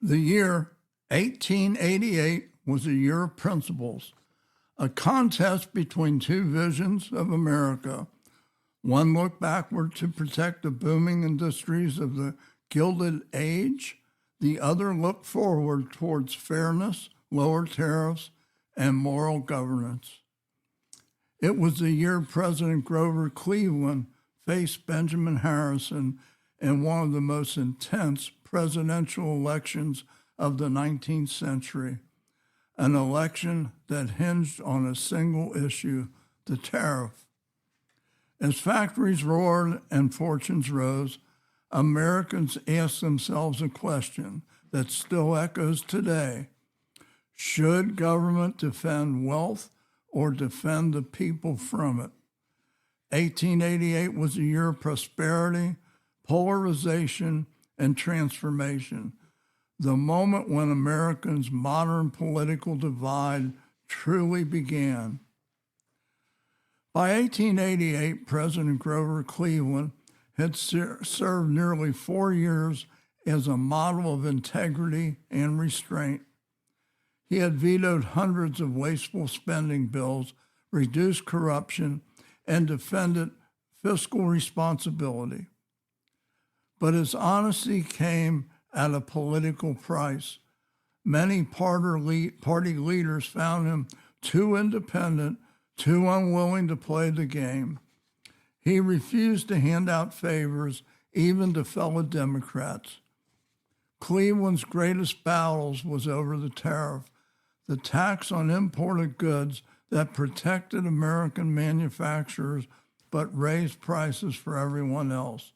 The year 1888 was a year of principles, a contest between two visions of America. One looked backward to protect the booming industries of the Gilded Age. The other looked forward towards fairness, lower tariffs, and moral governance. It was the year President Grover Cleveland faced Benjamin Harrison in one of the most intense presidential elections of the 19th century, an election that hinged on a single issue, the tariff. As factories roared and fortunes rose, Americans asked themselves a question that still echoes today. Should government defend wealth or defend the people from it? 1888 was a year of prosperity, polarization, and transformation, the moment when Americans' modern political divide truly began. By 1888, President Grover Cleveland had served nearly 4 years as a model of integrity and restraint. He had vetoed hundreds of wasteful spending bills, reduced corruption, and defended fiscal responsibility. But his honesty came at a political price. Many party leaders found him too independent, too unwilling to play the game. He refused to hand out favors, even to fellow Democrats. Cleveland's greatest battles was over the tariff, the tax on imported goods that protected American manufacturers but raised prices for everyone else.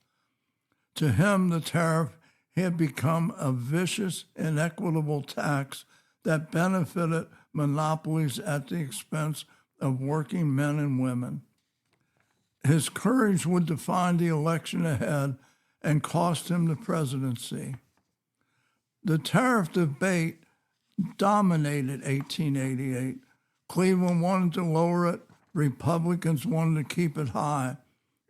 To him, the tariff had become a vicious, inequitable tax that benefited monopolies at the expense of working men and women. His courage would define the election ahead and cost him the presidency. The tariff debate dominated 1888. Cleveland wanted to lower it. Republicans wanted to keep it high.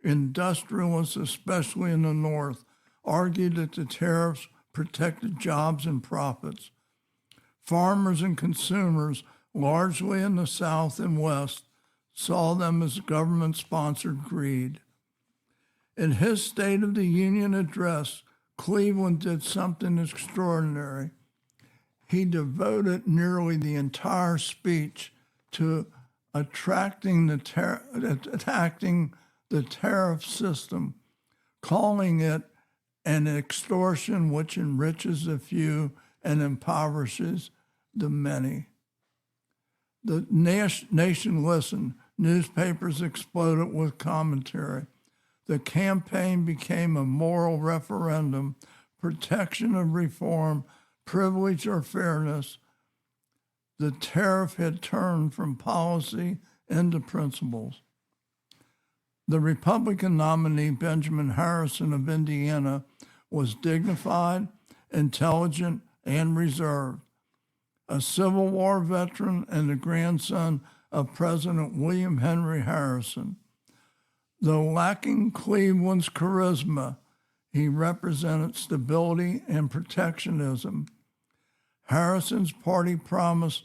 Industrialists, especially in the North, argued that the tariffs protected jobs and profits. Farmers and consumers, largely in the South and West, saw them as government-sponsored greed. In his State of the Union address, Cleveland did something extraordinary. He devoted nearly the entire speech to attacking the tariff system, calling it an extortion which enriches the few and impoverishes the many. The nation listened. Newspapers exploded with commentary. The campaign became a moral referendum, protection of reform, privilege or fairness. The tariff had turned from policy into principles. The Republican nominee, Benjamin Harrison of Indiana, was dignified, intelligent, and reserved. A Civil War veteran and the grandson of President William Henry Harrison. Though lacking Cleveland's charisma, he represented stability and protectionism. Harrison's party promised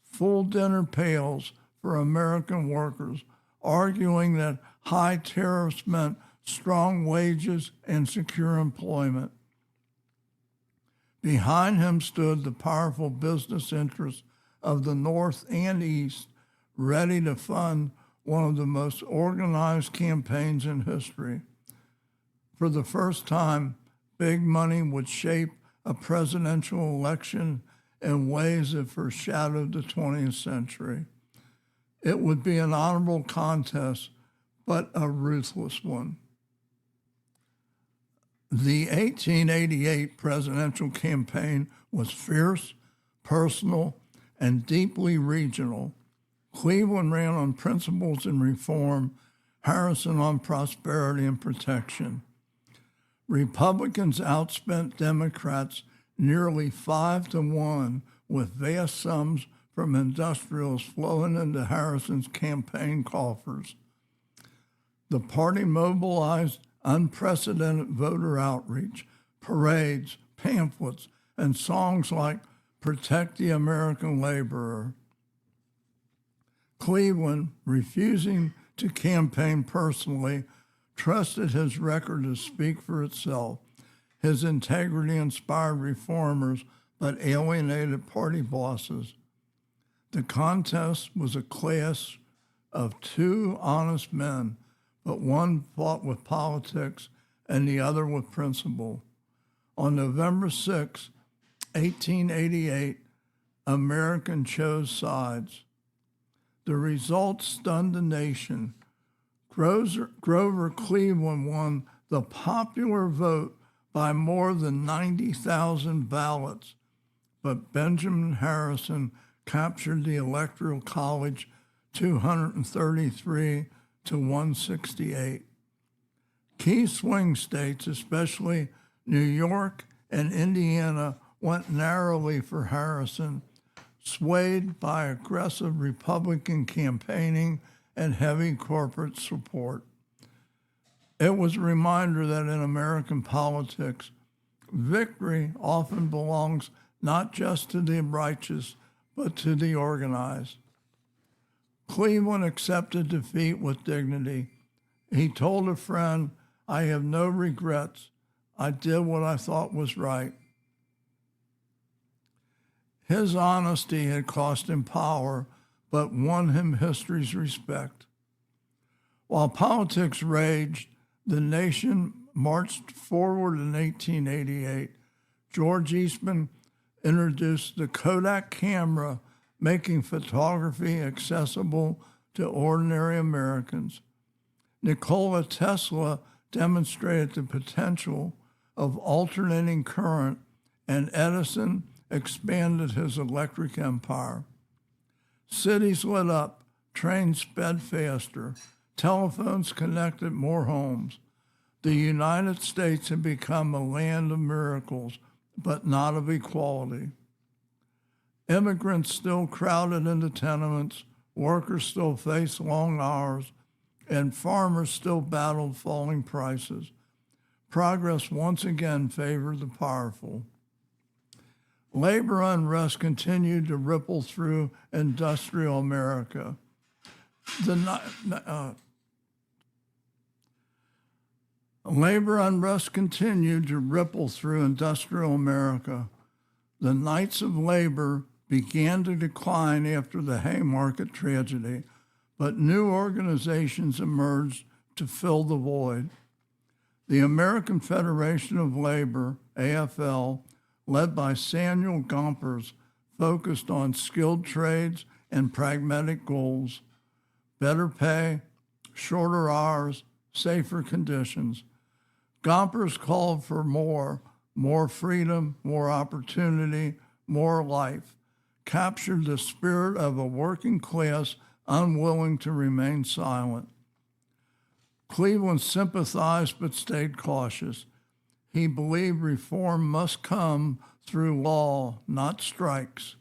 full dinner pails for American workers, arguing that high tariffs meant strong wages and secure employment. Behind him stood the powerful business interests of the North and East, ready to fund one of the most organized campaigns in history. For the first time, big money would shape a presidential election in ways that foreshadowed the 20th century. It would be an honorable contest, but a ruthless one. The 1888 presidential campaign was fierce, personal, and deeply regional. Cleveland ran on principles and reform, Harrison on prosperity and protection. Republicans outspent Democrats nearly 5-1, with vast sums from industrials flowing into Harrison's campaign coffers. The party mobilized unprecedented voter outreach, parades, pamphlets, and songs like Protect the American Laborer. Cleveland, refusing to campaign personally, trusted his record to speak for itself. His integrity inspired reformers, but alienated party bosses. The contest was a clash of two honest men, but one fought with politics and the other with principle. On November 6, 1888, Americans chose sides. The result stunned the nation. Grover Cleveland won the popular vote by more than 90,000 ballots, but Benjamin Harrison captured the Electoral College 233 to 168. Key swing states, especially New York and Indiana, went narrowly for Harrison, swayed by aggressive Republican campaigning and heavy corporate support. It was a reminder that in American politics, victory often belongs not just to the righteous, but to the organized. Cleveland accepted defeat with dignity. He told a friend, "I have no regrets. I did what I thought was right." His honesty had cost him power, but won him history's respect. While politics raged, the nation marched forward in 1888. George Eastman introduced the Kodak camera, making photography accessible to ordinary Americans. Nikola Tesla demonstrated the potential of alternating current, and Edison expanded his electric empire. Cities lit up, trains sped faster, telephones connected more homes. The United States had become a land of miracles, but not of equality. Immigrants still crowded into tenements, workers still faced long hours, and farmers still battled falling prices. Progress once again favored the powerful. Labor unrest continued to ripple through industrial America. Labor unrest continued to ripple through industrial America. The Knights of Labor began to decline after the Haymarket tragedy, but new organizations emerged to fill the void. The American Federation of Labor, AFL, led by Samuel Gompers, focused on skilled trades and pragmatic goals: better pay, shorter hours, safer conditions. Gompers called for more freedom, more opportunity, more life, captured the spirit of a working class unwilling to remain silent. Cleveland sympathized but stayed cautious. He believed reform must come through law, not strikes.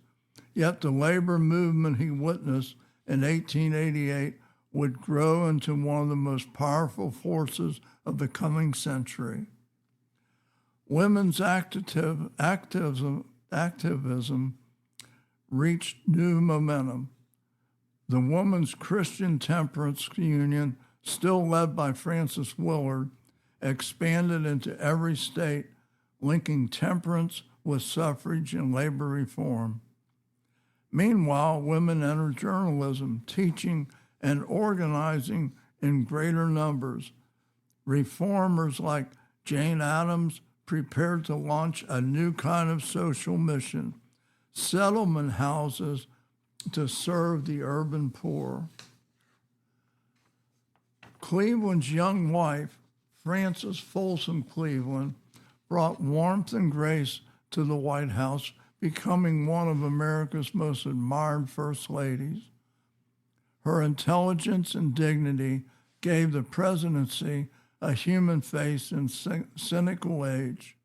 Yet the labor movement he witnessed in 1888 would grow into one of the most powerful forces of the coming century. Women's activism reached new momentum. The Women's Christian Temperance Union, still led by Frances Willard, expanded into every state, linking temperance with suffrage and labor reform. Meanwhile, women entered journalism, teaching, and organizing in greater numbers. Reformers like Jane Addams prepared to launch a new kind of social mission: settlement houses to serve the urban poor. Cleveland's young wife, Frances Folsom Cleveland, brought warmth and grace to the White House, becoming one of America's most admired first ladies. Her intelligence and dignity gave the presidency a human face in cynical age.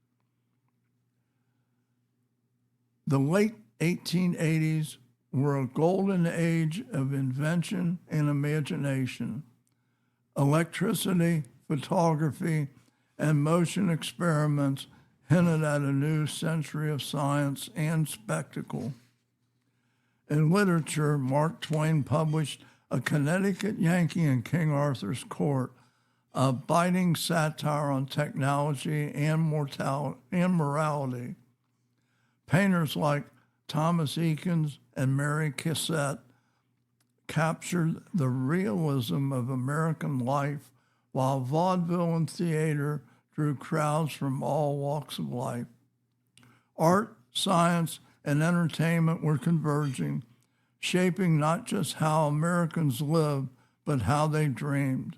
The late 1880s were a golden age of invention and imagination. Electricity, photography, and motion experiments hinted at a new century of science and spectacle. In literature, Mark Twain published A Connecticut Yankee in King Arthur's Court, a biting satire on technology and morality. Painters like Thomas Eakins and Mary Cassatt captured the realism of American life, while vaudeville and theater drew crowds from all walks of life. Art, science, and entertainment were converging, shaping not just how Americans lived, but how they dreamed.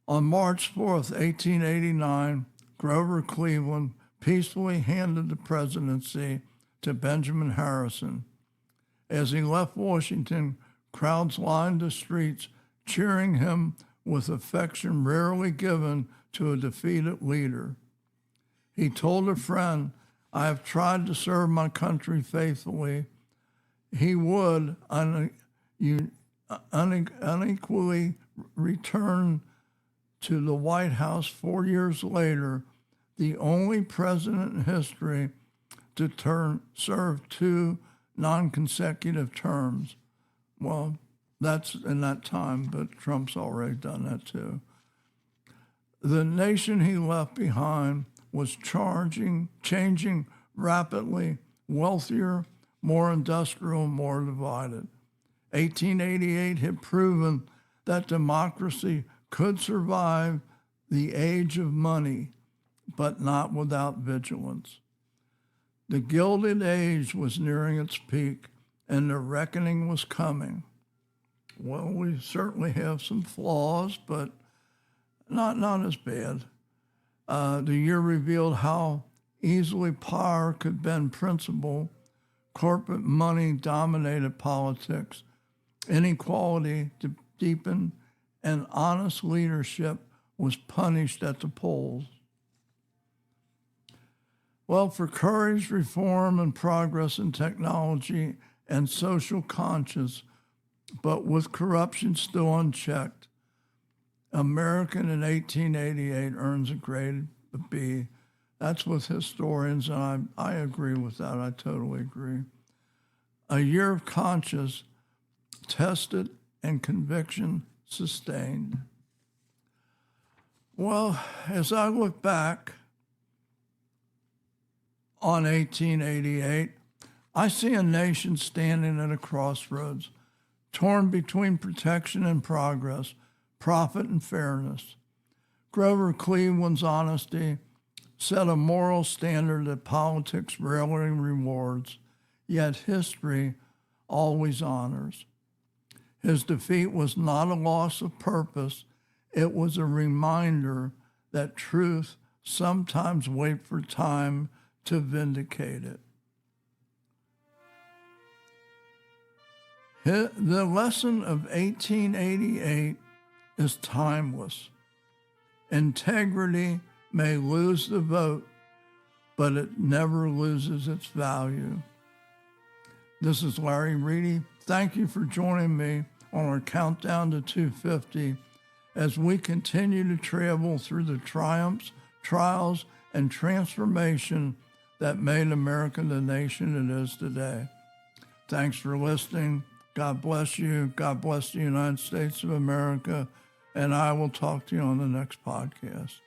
On March 4th, 1889, Grover Cleveland peacefully handed the presidency to Benjamin Harrison. As he left Washington, crowds lined the streets, cheering him with affection rarely given to a defeated leader. He told a friend, "I have tried to serve my country faithfully." He would unequally return to the White House 4 years later, the only president in history to serve 2 non-consecutive terms. Well, that's in that time, but Trump's already done that too. The nation he left behind was changing rapidly, wealthier, more industrial, more divided. 1888 had proven that democracy could survive the age of money, but not without vigilance. The Gilded Age was nearing its peak, and the reckoning was coming. Well, we certainly have some flaws, but not as bad. The year revealed how easily power could bend principle. Corporate money dominated politics. Inequality deepened, and honest leadership was punished at the polls. Well, for courage, reform, and progress in technology and social conscience, but with corruption still unchecked, American in 1888 earns a grade B. That's with historians, and I agree with that. I totally agree. A year of conscience tested and conviction sustained. Well, as I look back on 1888, I see a nation standing at a crossroads, torn between protection and progress, profit and fairness. Grover Cleveland's honesty set a moral standard that politics rarely rewards, yet history always honors. His defeat was not a loss of purpose. It was a reminder that truth sometimes waits for time to vindicate it. The lesson of 1888 is timeless. Integrity may lose the vote, but it never loses its value. This is Larry Reidy. Thank you for joining me on our countdown to 250 as we continue to travel through the triumphs, trials, and transformation that made America the nation it is today. Thanks for listening. God bless you. God bless the United States of America. And I will talk to you on the next podcast.